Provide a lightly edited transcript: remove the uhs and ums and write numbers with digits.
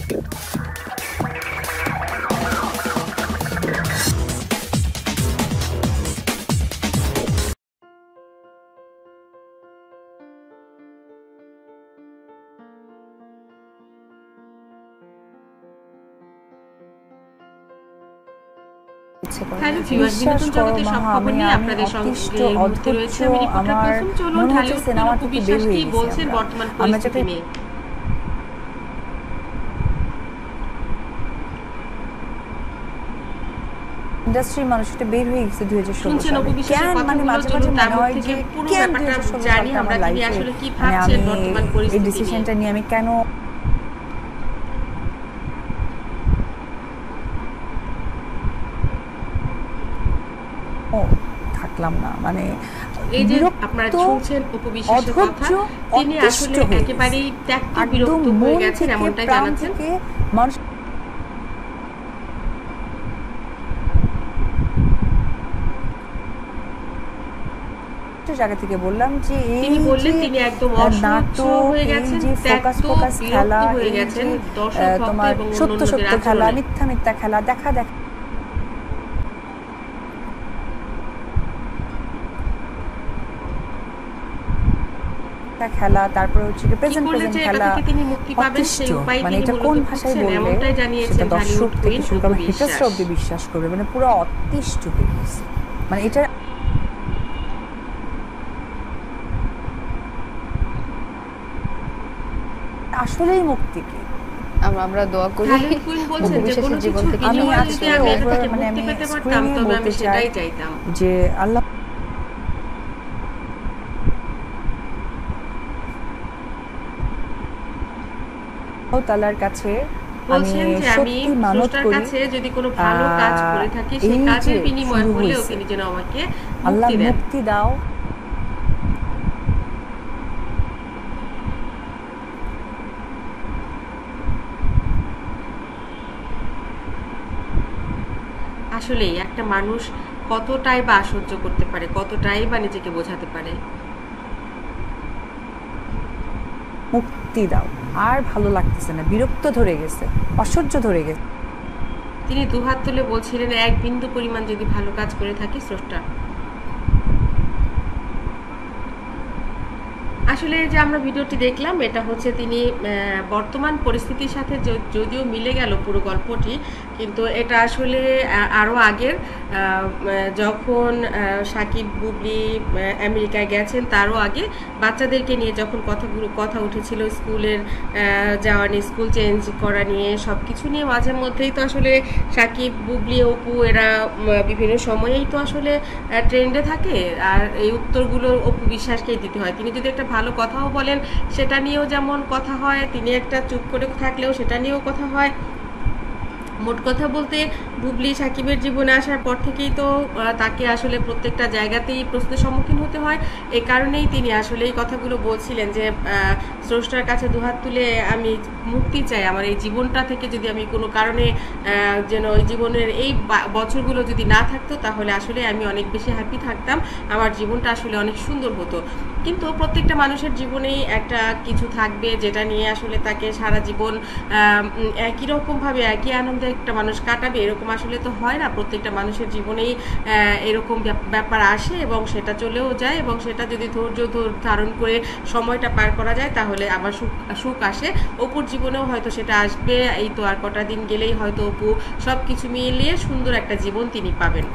Hello viewers, বিনোদন জগতের সব খবর নিয়ে আপনাদের সঙ্গে এই মুহূর্তে রয়েছে আমি রিপোর্টার কুসুম। চলুন ঢালিউড অপু বিশ্বাস কি বলছেন বর্তমান পরিস্থিতি নিয়ে। ইন্ডাস্ট্রির মানুষটা বের হয়ে গেছে 2016 সালে। অপু বিশ্বাসের কথাগুলো চলুন তার মধ্যে থেকে পুরো ব্যাপারটা জানি আমরা, তিনি আসলে কি ভাবছেন বর্তমান পরিস্থিতি এই ডিসিশনটা নিয়ে আমি কেন থাকলাম না, মানে এই যে আপনারা শুনছেন অপু বিশ্বাসের কথা, তিনি আসলে একেবারেই ত্যক্ত বিরক্ত হয়ে গেছেন এমনটাই জানাচ্ছেন। মানুষ জায়গা থেকে বললাম যে তিনি বললেন তিনি একদম অসহ্য হয়ে গেছেন, ত্যক্ত বিরক্ত হয়ে গেছেন দর্শক ভক্ত এবং সত্য সত্য খেলা, মিথ্যা মিথ্যা খেলা, দেখা দেখা খেলা, তারপরে হচ্ছে প্রেজেন্ট প্রেজেন্ট খেলা, তিনি মুক্তি পাবেন সেই উপায় মানে এটা কোন ভাষায় বললে এমনটাই জানিয়েছেন দর্শক থেকে শুরু করে ঢালিউড হিটার্সরা অব্দি বিশ্বাস করবে, মানে পুরো অতিষ্ঠ হয়ে গেছে। মানে এটা আসলেই মুক্তি কি আমরা দোয়া করি আমি আজকে মানে আমি স্ক্রিনে বলতে চাই যে আল্লাহ তাআলার কাছে আমি সত্যি মানত করি যদি কোনো ভালো কাজ করে থাকি সেই কাজের বিনিময়ে হলেও তিনি যেন আমাকে আল্লাহ মুক্তি দাও। আসলেই একটা মানুষ কতটাই বা সহ্য করতে পারে, কতটাই বা নিজেকে বোঝাতে পারে। মুক্তি দাও, আর ভালো লাগতেছে না, বিরক্ত ধরে গেছে, অসহ্য ধরে গেছে। তিনি দুহাত তুলে বলছিলেন এক বিন্দু পরিমাণ যদি ভালো কাজ করে থাকি স্রষ্টা। আসলে যে আমরা ভিডিওটি দেখলাম এটা হচ্ছে তিনি বর্তমান পরিস্থিতির সাথে যদিও মিলে গেল পুরো গল্পটি, কিন্তু এটা আসলে আরও আগের, যখন সাকিব বুবলি আমেরিকায় গেছেন তারও আগে বাচ্চাদেরকে নিয়ে যখন কথা উঠেছিল স্কুলের যাওয়া নিয়ে, স্কুল চেঞ্জ করা নিয়ে, সব কিছু নিয়ে মাঝে মধ্যেই তো আসলে সাকিব বুবলি অপু এরা বিভিন্ন সময়েই তো আসলে ট্রেন্ডে থাকে, আর এই উত্তরগুলো অপু বিশ্বাসকেই দিতে হয়। তিনি যদি একটা ভালো কথাও বলেন সেটা নিয়েও যেমন কথা হয়, তিনি একটা চুপ করে থাকলেও সেটা নিয়েও কথা হয়। মোট কথা বলতে বুবলি সাকিবের জীবনে আসার পর থেকেই তো তাকে আসলে প্রত্যেকটা জায়গাতেই প্রশ্নের সম্মুখীন হতে হয়। এই কারণেই তিনি আসলে এই কথাগুলো বলছিলেন যে স্রষ্টার কাছে দুহাত তুলে আমি মুক্তি চাই, আমার এই জীবনটা থেকে যদি আমি কোনো কারণে যেন ওই জীবনের এই বছরগুলো যদি না থাকতো তাহলে আসলে আমি অনেক বেশি হ্যাপি থাকতাম, আমার জীবনটা আসলে অনেক সুন্দর হতো। কিন্তু প্রত্যেকটা মানুষের জীবনেই একটা কিছু থাকবে যেটা নিয়ে আসলে তাকে সারা জীবন একই রকমভাবে একই আনন্দে একটা মানুষ কাটাবে, এরকম আসলে তো হয় না। প্রত্যেকটা মানুষের জীবনেই এরকম ব্যাপার আসে এবং সেটা চলেও যায়, এবং সেটা যদি ধৈর্য ধারণ করে সময়টা পার করা যায় তাহলে আবার সুখ আসে। অপুর জীবনেও হয়তো সেটা আসবে, এই তো আর কটা দিন গেলেই হয়তো অপু সব কিছু মিলিয়ে সুন্দর একটা জীবন তিনি পাবেন।